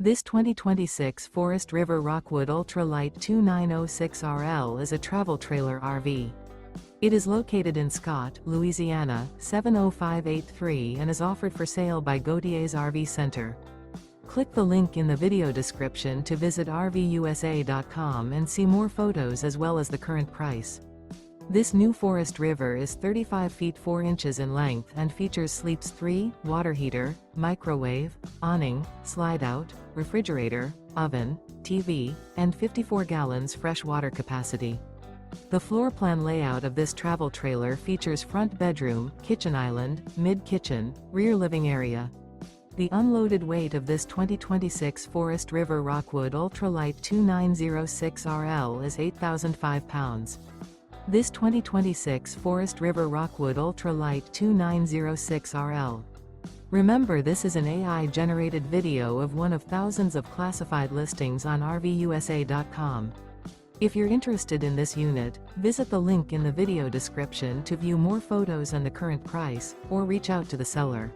This 2026 Forest River Rockwood Ultra Lite 2906RL is a travel trailer RV. It is located in Scott, Louisiana, 70583 and is offered for sale by Gauthiers RV Center. Click the link in the video description to visit RVUSA.com and see more photos as well as the current price. This new Forest River is 35 feet 4 inches in length and features sleeps 3, water heater, microwave, awning, slide-out, refrigerator, oven, TV, and 54 gallons fresh water capacity. The floor plan layout of this travel trailer features front bedroom, kitchen island, mid-kitchen, rear living area. The unloaded weight of this 2026 Forest River Rockwood Ultra Lite 2906RL is 8,005 pounds. This 2026 Forest River Rockwood Ultra Lite 2906RL. Remember, this is an AI-generated video of one of thousands of classified listings on RVUSA.com. If you're interested in this unit, visit the link in the video description to view more photos and the current price, or reach out to the seller.